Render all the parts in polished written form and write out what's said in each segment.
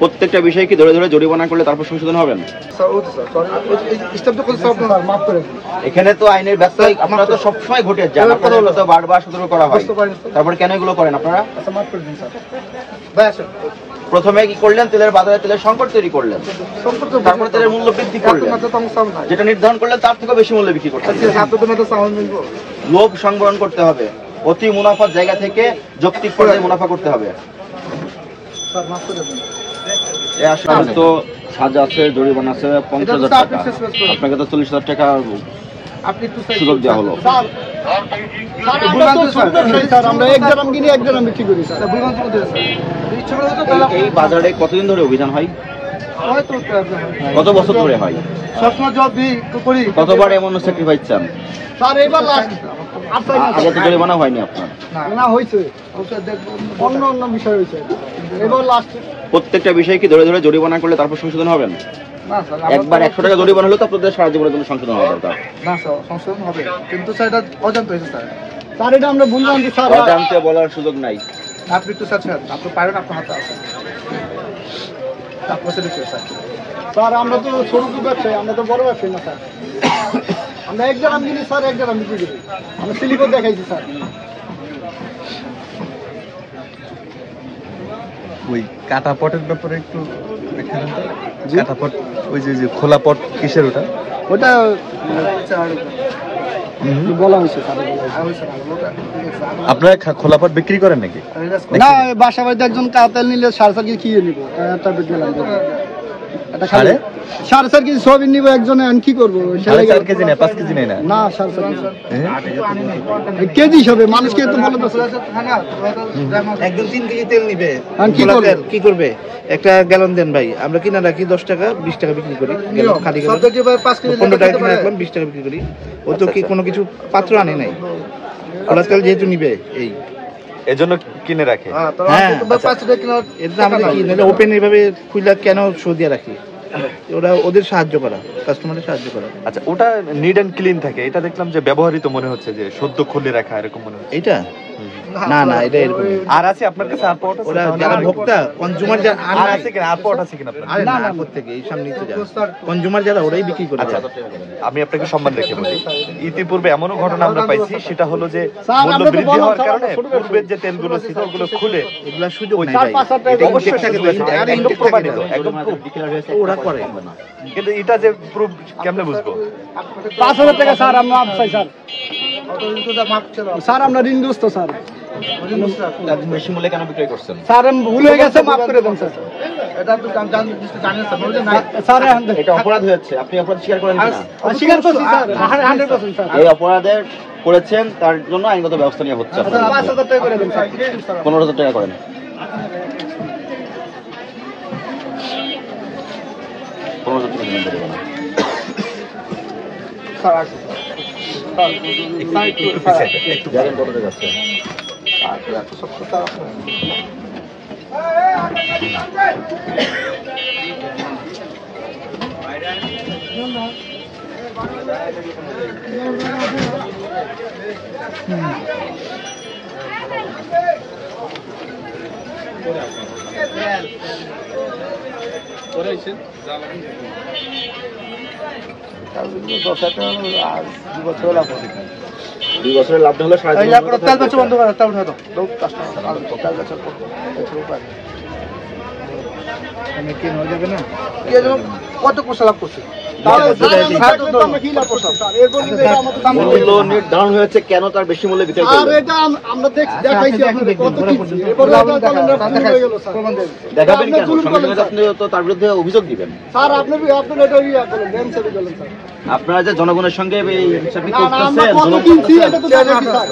প্রত্যেকটা বিষয় কি ধরে ধরে জরিমানা করলে তারপর সংশোধন হবেন? এখানে তো আইনের ব্যত্যয় আপনারা তো সবসময় ঘটে যান, আপনারা তো বারবার সতর্ক করা হয়, তারপর কেন এগুলো করেন আপনারা? প্রথমে কি করলেন? তেলের বাজারে তেলের সংকট তৈরি করলেন, তারপরে তেলের মূল্য বৃদ্ধি করলেন, যেটা নির্ধারণ করলেন তার থেকে বেশি মূল্যে বিক্রি করতে। লোভ সংবরণ করতে হবে, অতি মুনাফার জায়গা থেকে যৌক্তিক পর্যায়ে মুনাফা করতে হবে। আসলে তো সাজা আছে, জরিমানা আছে 50,000 টাকা, আপনাকে তো 40,000 টাকা সুযোগ দেওয়া হলো। এই বাজারে কতদিন ধরে অভিযান হয়? কত বছর ধরে হয়? কতবার এমন স্যাক্রিফাইস চান? আগে তো জরিমানা হয়নি আপনার? না হয়েছে, অন্য অন্য বিষয় হয়েছে, এবার লাস্ট। প্রত্যেকটা বিষয় কি ধরে ধরে জরিমানা করলে তারপর সংশোধন হবেন? একবার 100 টাকা জরিমানা হলো তো আপনাদের সারা জীবনের জন্য সংশোধন হওয়া দরকার। না স্যার, সংশোধন হবে, কিন্তু স্যার এটা অজান্তে হয়েছে স্যার। স্যার এটা আমরা ভুল জানতে স্যার, অজান্তে বলার সুযোগ নাই। আপনি তো স্যার আপনি পারেন, আপনার হাতে আছে স্যার। আমরা তো ছোট ব্যবসায়ী, আমরা তো বড় ব্যবসায়ী না স্যার। আমরা এক গ্রাম কিনি স্যার, এক গ্রাম বিক্রি করি। আমরা স্লিপও দেখাইছি স্যার। ওই কাটা পটের ব্যাপারে একটু কাটা পট, ওই যে খোলা পট কিসের ওটা? ওটা বলা হয়েছে স্যার। আপনারা খোলা পট বিক্রি করেন নাকি? না, বাসা বাড়িতে একজন কাতাল নিলে 4.5 কেজি খেয়ে নিবো, একটা গেলাম সাড়ে 4.5 কেজি সয়াবিন নিবো একজনে, কি করবো? 4 কেজি নেয়, 5 কেজি নেয় না? না, 4.5 কেজি হবে। মানুষকে তো বলে একদম 3 কেজি তেল নিবে, কি করবে? একটা গ্যালন দেন ভাই, আমরা কিনা রাখি 10 টাকা, 20 টাকা বিক্রি করি। 15 টাকা কিনা রাখলাম, 20 টাকা বিক্রি করি। ও তো কি কোনো কিছু পাত্র আনে নাই, খোলা তেল যেহেতু নিবে এই এজন্য কিনে রাখে। হ্যাঁ, ওপেন এইভাবে খুলে কেন শো দিয়ে রাখি? ওরা ওদের সাহায্য করা, কাস্টমারের সাহায্য করা। আচ্ছা, ওটা নিট এন্ড ক্লিন থাকে, এটা দেখলাম যে ব্যবহৃত মনে হচ্ছে, যে সদ্য খুলে রাখা এরকম মনে হচ্ছে। এটা না না, এটা এরকম। আর আছে আপনার কাছে? আর পট ওরা যারা ভোক্তা, কনজিউমার যারা আর আছে কিনা? আর পট আছে কিনা আপনার? না না, প্রত্যেকই এই সামনে তো যারা কনজিউমার যারা, ওরাই বিক্রি করে। আচ্ছা, আমি আপনাকে সম্মান রেখে বলি, ইতিপূর্বে এমনও ঘটনা আমরা পাইছি, সেটা হলো যে মূল্য বৃদ্ধি হওয়ার কারণে পূর্বের যে তেলগুলো ছিল ওগুলো খুলে এগুলা সুযোগ নাই ভাই। অবশ্যই একদম প্রমাণিত, একদম ওরা করে। কিন্তু এটা যে প্রুফ কেমনে বুঝবো? 5,000 টাকা স্যার আমরা চাই স্যার। স্যার আমরা ঋণগ্রস্ত স্যার। বেশি মূল্যে কেন বিক্রয় করছেন? স্যার ভুল হয়ে গেছে, মাফ করে দেন স্যার। এটা তো স্যার, এটা অপরাধ হয়েছে, আপনি অপরাধ স্বীকার করেন কিনা? স্বীকার করছি স্যার, 100% স্যার। এই অপরাধের করেছেন, তার জন্য আইনগত ব্যবস্থা নেওয়া হচ্ছে। 5,000 টাকা করে দেন স্যার। 15,000 টাকা করেন। দুই বছরের লাভ হলে বন্ধ করে কত পয়সা লাভ করছে? নির্ধারণ হয়েছে কেন তার বেশি মূল্যে বিক্রি করবেন? দেখাবেন কেন? আপনি তো তার বিরুদ্ধে অভিযোগ দিবেন। আপনারা যে জনগণের সঙ্গে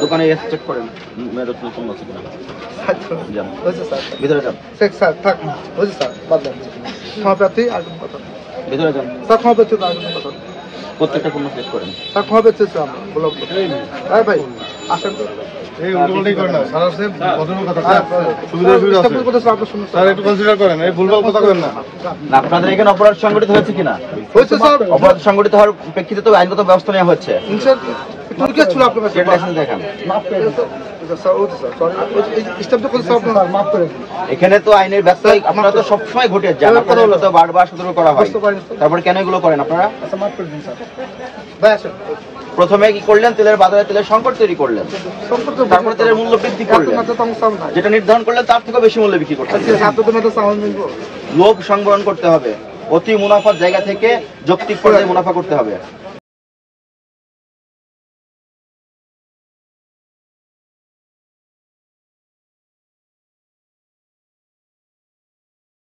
দোকানে চেক করেন ভিতরে যান, ভিতরে যান, প্রত্যেকটা পণ্য চেক করেন। ভাই আসেন, আপনাদের এখানে অপরাধ সংগঠিত হয়েছে কিনা? অপরাধ সংগঠিত হওয়ার প্রেক্ষিতে তো আইনগত ব্যবস্থা নেওয়া হচ্ছে। ছিল আপনার কাছে ট্রেড লাইসেন্স দেখান। মাফ করে স্যার ও তো স্যার সরি স্টাফটা কোন স্যার আপনার মাফ করে এখানে তো আইনের ব্যত্যয় আপনারা তো সবসময় ঘটে যান, আপনাদের তো বারবার সতর্ক করা হয়, তারপরে কেন এগুলো করেন আপনারা? আচ্ছা মাফ করে দিন স্যার ভাই আসেন প্রথমে কি করলেন, তেলের বাজারে তেলের সংকট তৈরি করলেন, সম্পর্ক তারপরে তেলের মূল্য বৃদ্ধি করলেন, যেটা নির্ধারণ করলেন তার থেকে বেশি মূল্যে বিক্রি করছেন। লোভ সংবরণ করতে হবে, অতি মুনাফার জায়গা থেকে যৌক্তিক পর্যায়ে মুনাফা করতে হবে।